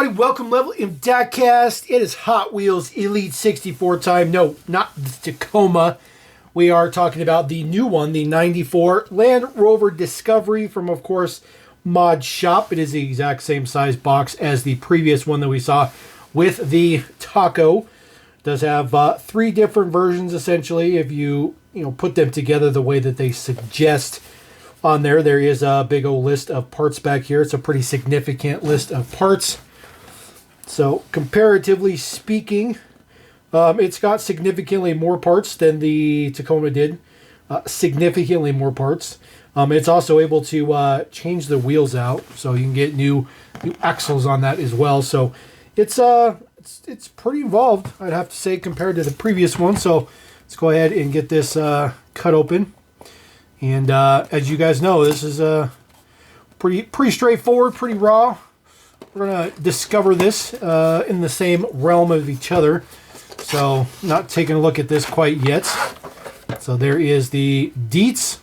everybody, welcome Level M Dadcast. It is Hot Wheels Elite64 time. No, not the Tacoma. We are talking about the new one, the 94 Land Rover Discovery from, of course, Mod Shop. It is the exact same size box as the previous one that we saw with the Taco. It does have three different versions, essentially, if you put them together the way that they suggest. On there is a big old list of parts back here. It's a pretty significant list of parts. So, comparatively speaking, it's got significantly more parts than the Tacoma did. Significantly more parts. It's also able to change the wheels out, so you can get new axles on that as well. So, it's pretty involved, I'd have to say, compared to the previous one. So, let's go ahead and get this cut open. And as you guys know, this is pretty straightforward, pretty raw. We're going to discover this in the same realm of each other. So, not taking a look at this quite yet. So, there is the Deets.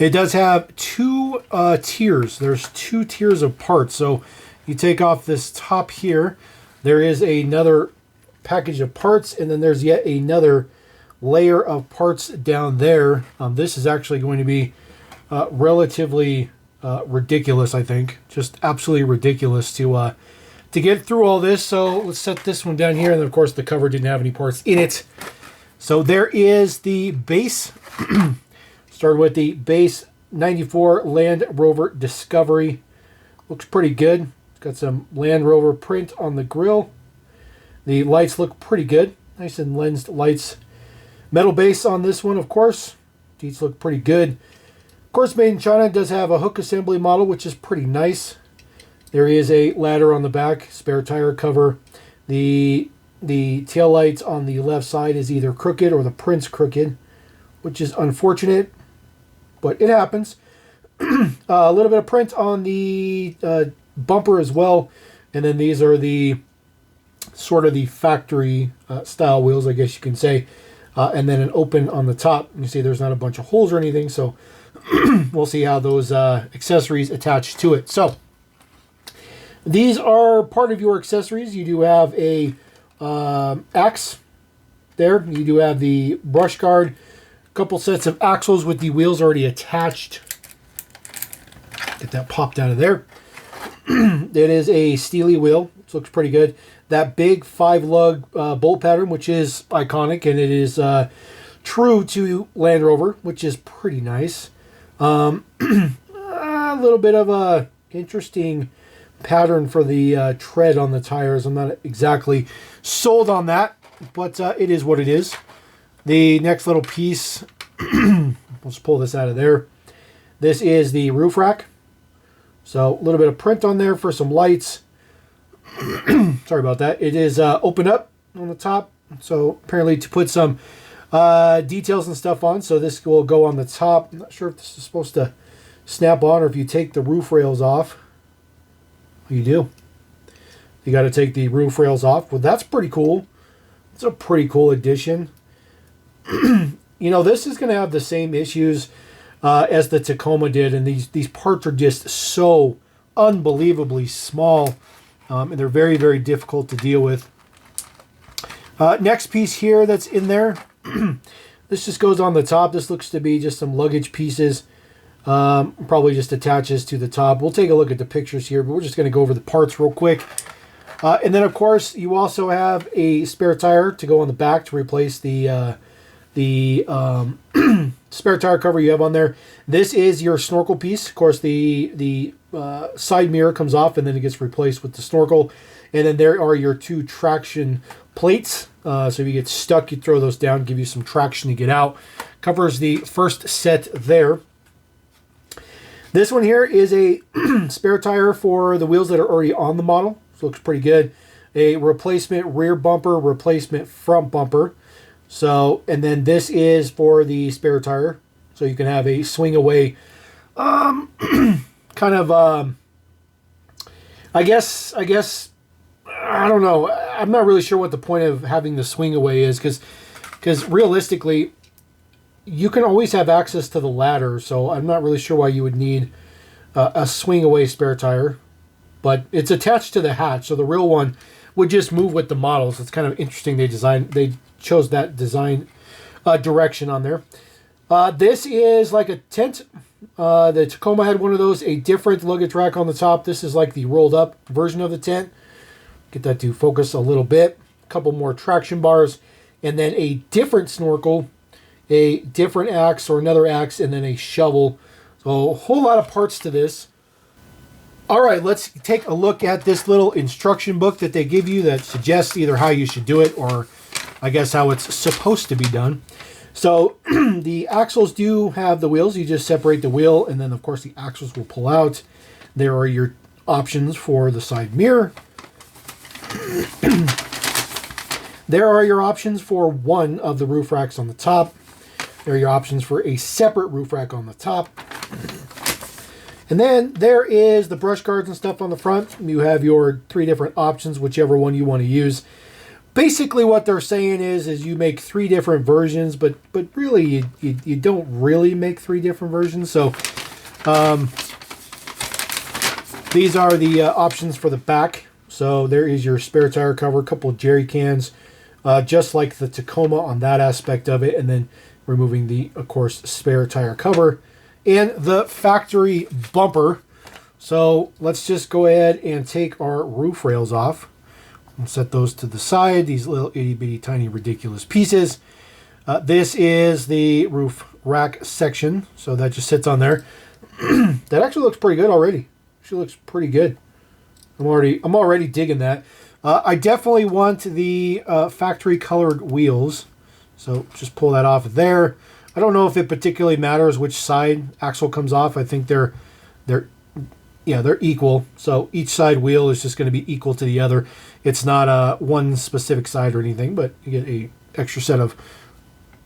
It does have two tiers. There's two tiers of parts. So, you take off this top here. There is another package of parts, and then there's yet another layer of parts down there. This is actually going to be relatively ridiculous, I think. Just absolutely ridiculous to get through all this. So let's set this one down here. And of course, the cover didn't have any parts in it. So there is the base. Started with the base 94 Land Rover Discovery. Looks pretty good. It's got some Land Rover print on the grille. The lights look pretty good. Nice and lensed lights. Metal base on this one, of course. Deets look pretty good. Of course, made in China. Does have a hook assembly model, which is pretty nice. There is a ladder on the back, spare tire cover. The tail lights on the left side is either crooked or the print's crooked, which is unfortunate, but it happens. A little bit of print on the bumper as well. And then these are the sort of the factory style wheels, I guess you can say. And then an open on the top. You see there's not a bunch of holes or anything, so we'll see how those accessories attach to it. So these are part of your accessories. You do have a axe there. You do have the brush guard. A couple sets of axles with the wheels already attached. Get that popped out of there. It is a steely wheel. It looks pretty good. That big 5-lug bolt pattern, which is iconic, and it is true to Land Rover, which is pretty nice. A little bit of a interesting pattern for the tread on the tires. I'm not exactly sold on that, but it is what it is. The next little piece, let's pull this out of there. This is the roof rack. So a little bit of print on there for some lights. Sorry about that. It is open up on the top. So apparently to put some details and stuff on. So this will go on the top. I'm not sure if this is supposed to snap on or if you take the roof rails off. You do. You got to take the roof rails off. Well, that's pretty cool. It's a pretty cool addition. This is going to have the same issues as the Tacoma did. And these parts are just so unbelievably small. And they're very, very difficult to deal with. Next piece here that's in there. This just goes on the top. This looks to be just some luggage pieces. Probably just attaches to the top. We'll take a look at the pictures here, but we're just going to go over the parts real quick. And then, of course, you also have a spare tire to go on the back to replace the spare tire cover you have on there. This is your snorkel piece. Of course, the side mirror comes off and then it gets replaced with the snorkel. And then there are your two traction plates. So if you get stuck, you throw those down, give you some traction to get out. Covers the first set there. This one here is a spare tire for the wheels that are already on the model. So it looks pretty good. A replacement rear bumper, replacement front bumper. So, and then this is for the spare tire. So you can have a swing away, kind of, I guess, I don't know. I'm not really sure what the point of having the swing away is because realistically, you can always have access to the ladder. So I'm not really sure why you would need a swing away spare tire. but it's attached to the hatch, so the real one would just move with the models. It's kind of interesting they chose that design direction on there. This is like a tent. The Tacoma had one of those, a different luggage rack on the top. This is like the rolled up version of the tent. Get that to focus a little bit. A couple more traction bars, and then a different snorkel, a different axe or another axe, and then a shovel. So a whole lot of parts to this. All right, let's take a look at this little instruction book that they give you that suggests either how you should do it or I guess how it's supposed to be done. So the axles do have the wheels. You just separate the wheel, and then of course the axles will pull out. There are your options for the side mirror. There are your options for one of the roof racks on the top. There are your options for a separate roof rack on the top. And then there is the brush guards and stuff on the front. You have your 3 different options, whichever one you want to use. Basically what they're saying is you make 3 different versions, but really you don't really make 3 different versions. So these are the options for the back. So there is your spare tire cover, a couple of jerry cans, just like the Tacoma on that aspect of it, and then removing the, of course, spare tire cover and the factory bumper. So let's just go ahead and take our roof rails off and set those to the side, these little itty bitty tiny ridiculous pieces. This is the roof rack section, so that just sits on there. That actually looks pretty good already. Actually looks pretty good. I'm already digging that. I definitely want the factory colored wheels, so just pull that off of there. I don't know if it particularly matters which side axle comes off. I think they're equal. So each side wheel is just going to be equal to the other. It's not one specific side or anything, but you get a extra set of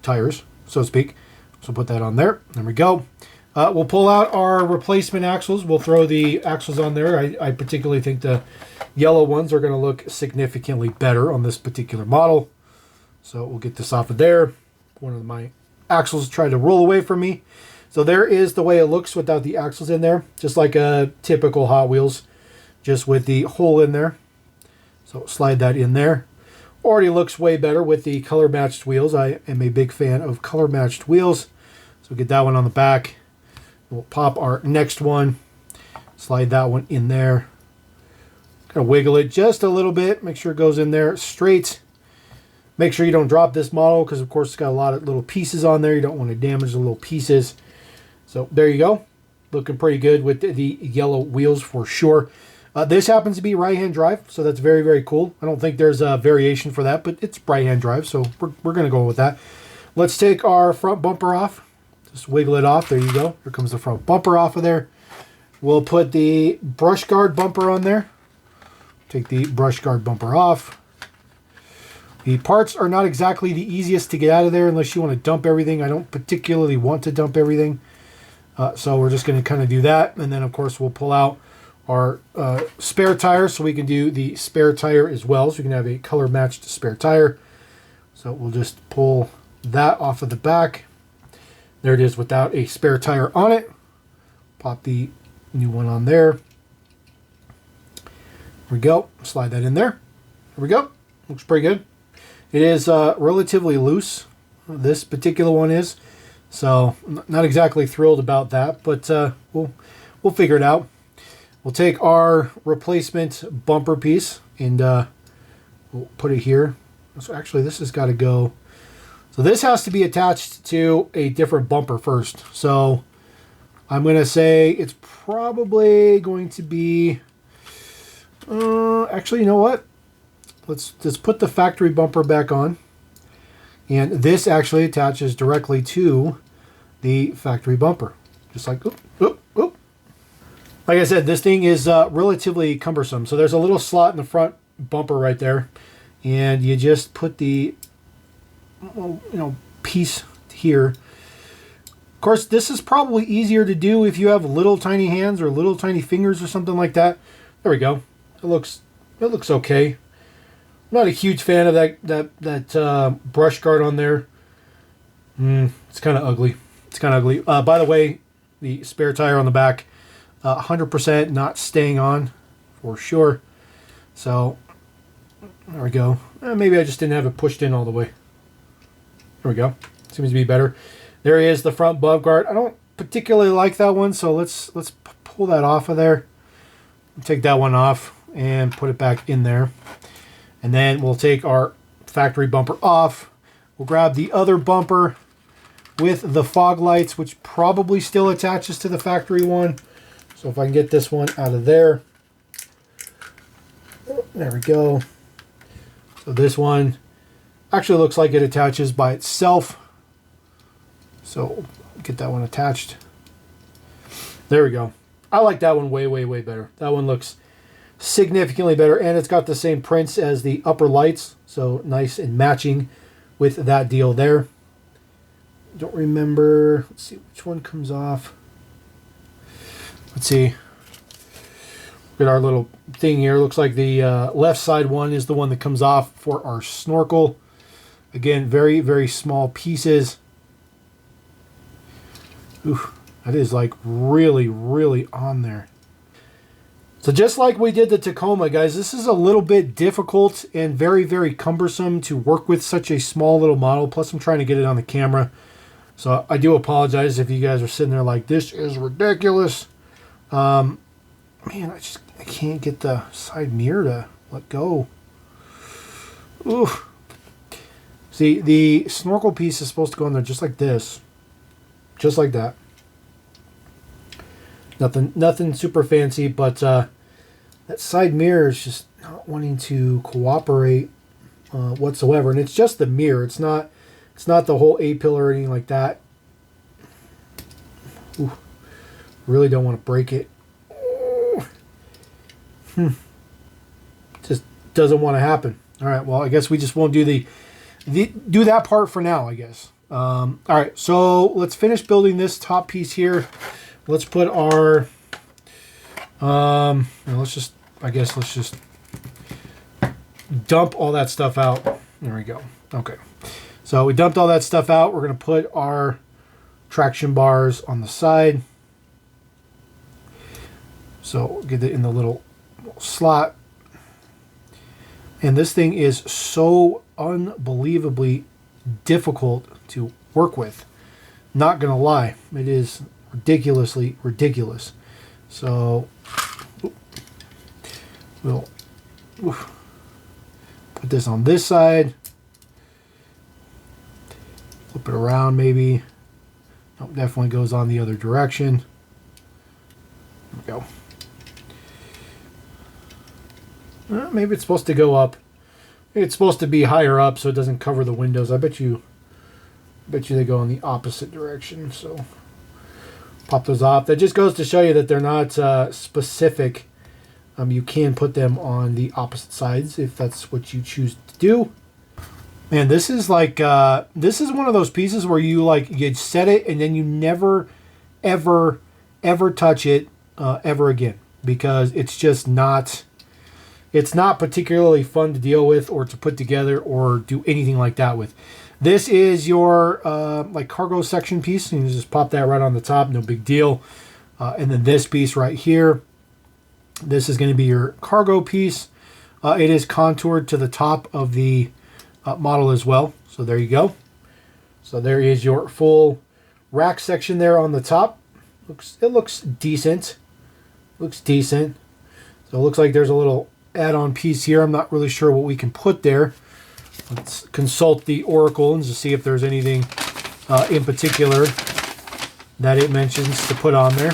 tires, so to speak. So put that on there. There we go. We'll pull out our replacement axles. We'll throw the axles on there. I particularly think the yellow ones are going to look significantly better on this particular model. So we'll get this off of there. One of my axles tried to roll away from me. So there is the way it looks without the axles in there. Just like a typical Hot Wheels, just with the hole in there. So slide that in there. Already looks way better with the color matched wheels. I am a big fan of color matched wheels. So get that one on the back. We'll pop our next one. Slide that one in there. Kind of wiggle it just a little bit. Make sure it goes in there straight. Make sure you don't drop this model because, of course, it's got a lot of little pieces on there. You don't want to damage the little pieces. So there you go. Looking pretty good with the yellow wheels for sure. This happens to be right-hand drive, so that's very, very cool. I don't think there's a variation for that, but it's right-hand drive, so we're going to go with that. Let's take our front bumper off. Just wiggle it off. There you go. Here comes the front bumper off of there. We'll put the brush guard bumper on there. Take the brush guard bumper off. The parts are not exactly the easiest to get out of there unless you want to dump everything. I don't particularly want to dump everything. So we're just going to kind of do that. And then, of course, we'll pull out our spare tire so we can do the spare tire as well. So we can have a color matched spare tire. So we'll just pull that off of the back. There it is without a spare tire on it. Pop the new one on there. There we go. Slide that in there. There we go. Looks pretty good. It is relatively loose. This particular one is. So not exactly thrilled about that, but we'll figure it out. We'll take our replacement bumper piece and we'll put it here. So actually this has got to go. So this has to be attached to a different bumper first. So I'm going to say it's probably going to be, actually, you know what? Let's just put the factory bumper back on. And this actually attaches directly to the factory bumper. Just like, oop, oop, oop. Like I said, this thing is relatively cumbersome. So there's a little slot in the front bumper right there. And you just put the piece here. Of course, this is probably easier to do if you have little tiny hands or little tiny fingers or something like that. There we go. It looks okay. I'm not a huge fan of that brush guard on there. It's kind of ugly. It's kind of ugly. By the way, the spare tire on the back, 100% not staying on. for sure. So there we go. Maybe I just didn't have it pushed in all the way. There we go. Seems to be better. There is the front bug guard. I don't particularly like that one, so let's pull that off of there. Take that one off and put it back in there. And then we'll take our factory bumper off. We'll grab the other bumper with the fog lights, which probably still attaches to the factory one. So if I can get this one out of there. There we go. So this one actually looks like it attaches by itself. So get that one attached. There we go. I like that one way, way, way better. That one looks significantly better, and it's got the same prints as the upper lights, so nice and matching with that deal there. Don't remember. Let's see which one comes off. Let's see. Look at our little thing here. Looks like the left side one is the one that comes off for our snorkel. Again, very, very small pieces. Ooh, that is like really, really on there. So just like we did the Tacoma, guys, this is a little bit difficult and very, very cumbersome to work with such a small little model. Plus, I'm trying to get it on the camera. So I do apologize if you guys are sitting there like, this is ridiculous. Man, I can't get the side mirror to let go. Ooh. See, the snorkel piece is supposed to go in there just like this. Just like that. Nothing super fancy, but that side mirror is just not wanting to cooperate whatsoever. And it's just the mirror. It's not the whole A-pillar or anything like that. Ooh, really don't want to break it. Just doesn't want to happen. All right, well, I guess we just won't do do that part for now, I guess. All right, so let's finish building this top piece here. Let's put our, let's just dump all that stuff out. There we go. Okay. So we dumped all that stuff out. We're going to put our traction bars on the side. So get it in the little slot. And this thing is so unbelievably difficult to work with. Not going to lie. It is ridiculously ridiculous. So we'll put this on this side. Flip it around maybe. Nope, definitely goes on the other direction. There we go. Maybe it's supposed to go up. Maybe it's supposed to be higher up so it doesn't cover the windows. I bet you they go in the opposite direction. So pop those off. That just goes to show you that they're not specific. You can put them on the opposite sides if that's what you choose to do. Man, this is like this is one of those pieces where you set it and then you never, ever, ever touch it ever again, because it's just not. It's not particularly fun to deal with or to put together or do anything like that with. This is your like cargo section piece, and you just pop that right on the top, no big deal. And then this piece right here, this is going to be your cargo piece. It is contoured to the top of the model as well. So there you go. So there is your full rack section there on the top. It looks decent. Looks decent. So it looks like there's a little add-on piece here. I'm not really sure what we can put there. Let's consult the Oracle and just see if there's anything in particular that it mentions to put on there.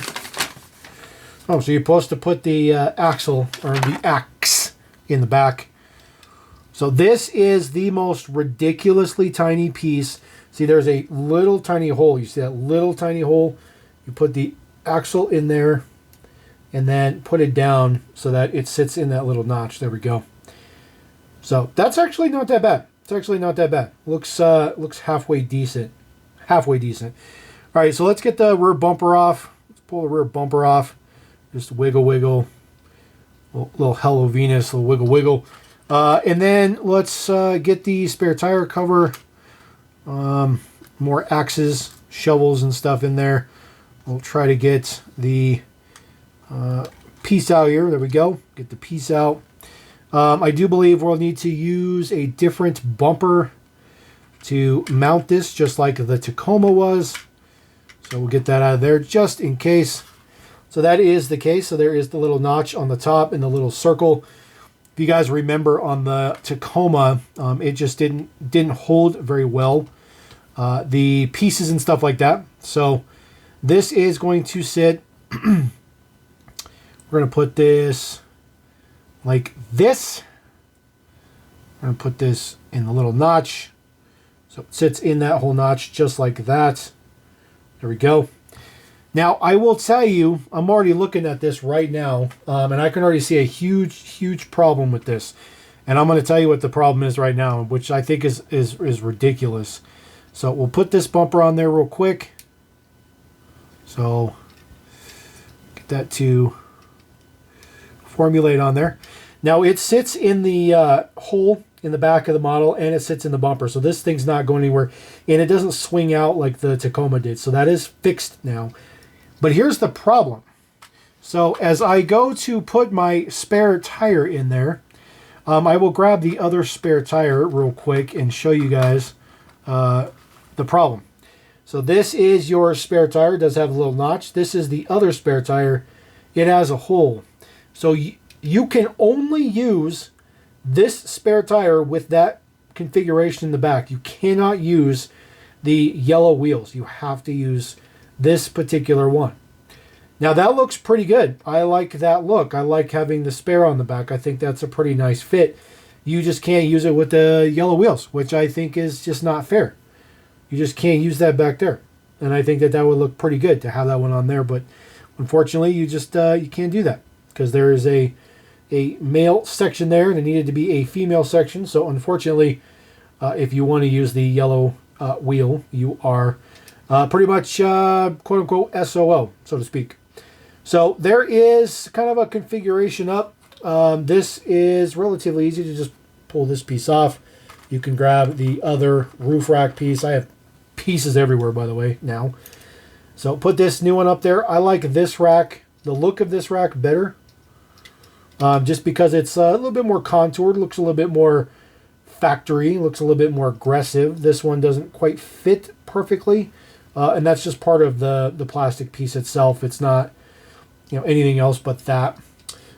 Oh, so you're supposed to put the axle or the axe in the back. So this is the most ridiculously tiny piece. See, there's a little tiny hole. You see that little tiny hole? You put the axle in there and then put it down so that it sits in that little notch. There we go. So that's actually not that bad. It's actually not that bad. Looks halfway decent. Halfway decent. All right, so let's get the rear bumper off. Let's pull the rear bumper off. Just wiggle, wiggle. Little Hello Venus, little wiggle, wiggle. And then let's get the spare tire cover. More axes, shovels, and stuff in there. We'll try to get the piece out here. There we go. Get the piece out. I do believe we'll need to use a different bumper to mount this, just like the Tacoma was. So we'll get that out of there just in case. So that is the case. So there is the little notch on the top and the little circle. If you guys remember on the Tacoma, it just didn't hold very well. The pieces and stuff like that. So this is going to sit. We're going to put this like this. I'm going to put this in the little notch. So it sits in that whole notch just like that. There we go. Now, I will tell you, I'm already looking at this right now, and I can already see a huge problem with this. And I'm going to tell you what the problem is right now, which I think is ridiculous. So we'll put this bumper on there real quick. So get that to formulate on there. Now, it sits in the hole in the back of the model, and it sits in the bumper. So this thing's not going anywhere, and it doesn't swing out like the Tacoma did. So that is fixed now. But here's the problem. So as I go to put my spare tire in there, I will grab the other spare tire real quick and show you guys the problem. So this is your spare tire. It does have a little notch. This is the other spare tire. It has a hole. So you can only use this spare tire with that configuration in the back. You cannot use the yellow wheels. You have to use this particular one. Now that looks pretty good. I like that look. I like having the spare on the back. I think that's a pretty nice fit. You just can't use it with the yellow wheels, which I think is just not fair. You just can't use that back there. And I think that would look pretty good to have that one on there. But unfortunately, you just you can't do that because there is a male section there and it needed to be a female section. So unfortunately, if you want to use the yellow wheel, you are pretty much quote unquote SOL, so to speak. So there is kind of a configuration up. This is relatively easy to just pull this piece off. You can grab the other roof rack piece. I have pieces everywhere, by the way, now. So put this new one up there. I like this rack, the look of this rack better. Just because it's a little bit more contoured, looks a little bit more factory, looks a little bit more aggressive. This one doesn't quite fit perfectly, and that's just part of the plastic piece itself. It's not, anything else but that.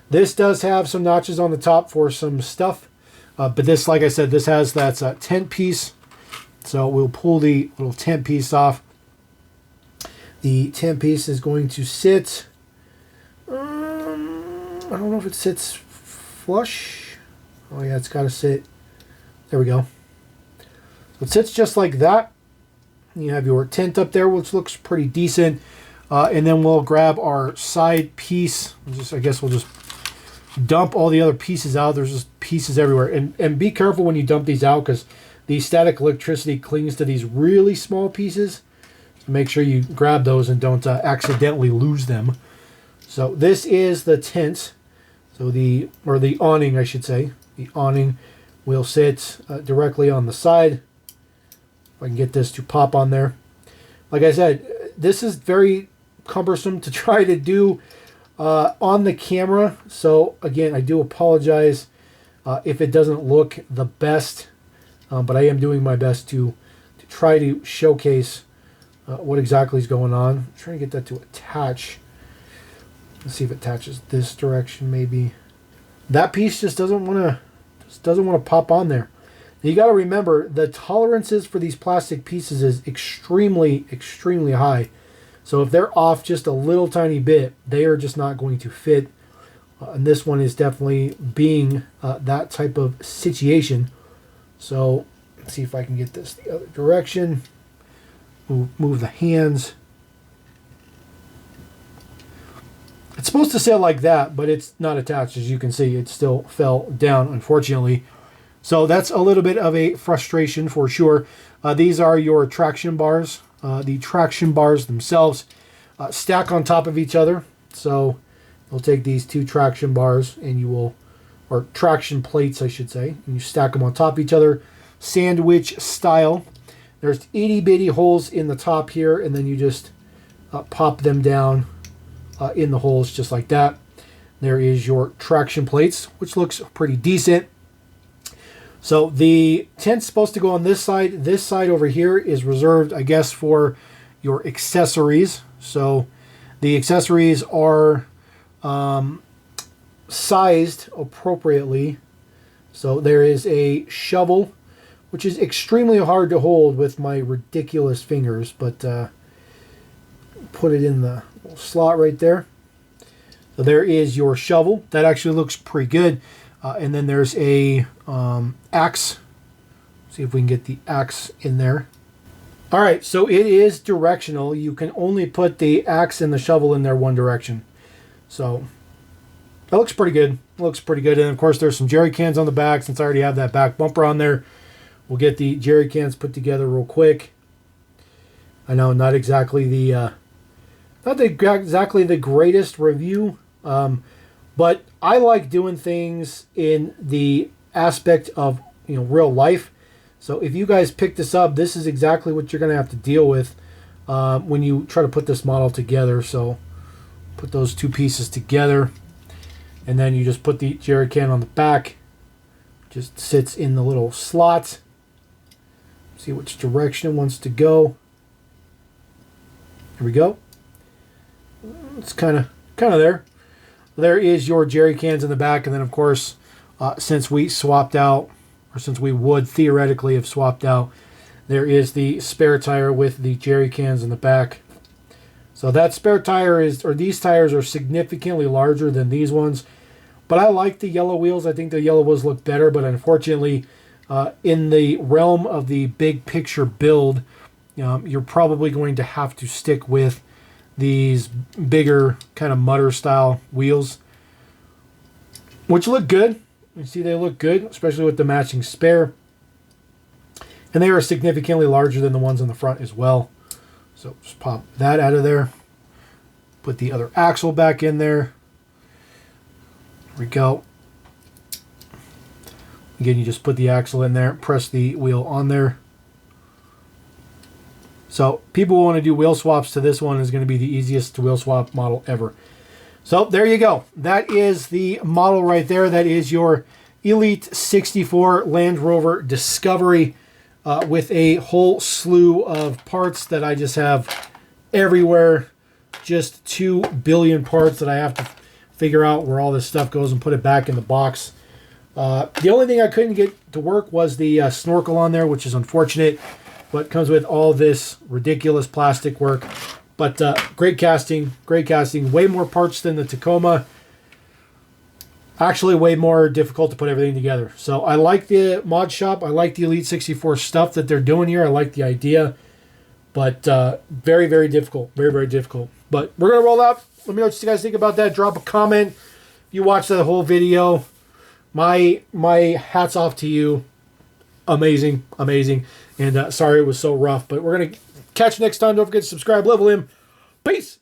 This does have some notches on the top for some stuff, but this, like I said, this has that tent piece. So we'll pull the little tent piece off. The tent piece is going to sit. I don't know if it sits flush. Oh yeah, it's got to sit. There we go. So it sits just like that. You have your tent up there, which looks pretty decent. And then we'll grab our side piece. I guess we'll just dump all the other pieces out. There's just pieces everywhere. And be careful when you dump these out because the static electricity clings to these really small pieces. So make sure you grab those and don't accidentally lose them. So this is the tent. So the awning, I should say. The awning will sit directly on the side. If I can get this to pop on there. Like I said, this is very cumbersome to try to do on the camera. So again, I do apologize if it doesn't look the best. But I am doing my best to try to showcase what exactly is going on. I'm trying to get that to attach. Let's see if it attaches this direction maybe. That piece just doesn't want to pop on there. Now you got to remember the tolerances for these plastic pieces is extremely high. So if they're off just a little tiny bit, they are just not going to fit. And this one is definitely being that type of situation. So let's see if I can get this the other direction. Move the hands. It's supposed to sit like that, but it's not attached. As you can see, it still fell down, unfortunately. So that's a little bit of a frustration for sure. These are your traction bars. The traction bars themselves stack on top of each other. So you'll take these two traction bars and you will, or traction plates, I should say, and you stack them on top of each other, sandwich style. There's itty bitty holes in the top here, and then you just pop them down in the holes just like that. There is your traction plates, which looks pretty decent. So the tent's supposed to go on this side. This side over here is reserved, I guess, for your accessories. So the accessories are sized appropriately. So there is a shovel, which is extremely hard to hold with my ridiculous fingers, but put it in the little slot right there. So there is your shovel. That actually looks pretty good. And then there's a axe. See if we can get the axe in there. All right, so it is directional. You can only put the axe and the shovel in there one direction. So that looks pretty good. Looks pretty good. And of course, there's some jerry cans on the back. Since I already have that back bumper on there, we'll get the jerry cans put together real quick. I know, not exactly the greatest review, but I like doing things in the aspect of, you know, real life. So if you guys pick this up, this is exactly what you're going to have to deal with when you try to put this model together. So put those two pieces together, and then you just put the jerry can on the back. Just sits in the little slot. See which direction it wants to go. Here we go. It's kind of there. There is your jerry cans in the back, and then of course, since we swapped out, or since we would theoretically have swapped out, there is the spare tire with the jerry cans in the back. So that spare tire is, or these tires are significantly larger than these ones, but I like the yellow wheels. I think the yellow wheels look better, but unfortunately, in the realm of the big picture build, you're probably going to have to stick with these bigger kind of mutter style wheels, which look good. You see they look good, especially with the matching spare. And they are significantly larger than the ones on the front as well. So just pop that out of there. Put the other axle back in there. There we go. Again, you just put the axle in there, press the wheel on there. So people who want to do wheel swaps to this one is going to be the easiest wheel swap model ever. So there you go. That is the model right there. That is your Elite64 Land Rover Discovery with a whole slew of parts that I just have everywhere. Just 2 billion parts that I have to figure out where all this stuff goes and put it back in the box. The only thing I couldn't get to work was the snorkel on there, which is unfortunate, but comes with all this ridiculous plastic work. But great casting, great casting. Way more parts than the Tacoma. Actually, way more difficult to put everything together. So I like the mod shop. I like the Elite64 stuff that they're doing here. I like the idea. But very, very difficult. Very, very difficult. But we're going to roll out. Let me know what you guys think about that. Drop a comment. If you watched the whole video, my hats off to you. Amazing, amazing. And sorry it was so rough. But we're going to catch you next time. Don't forget to subscribe, level him. Peace.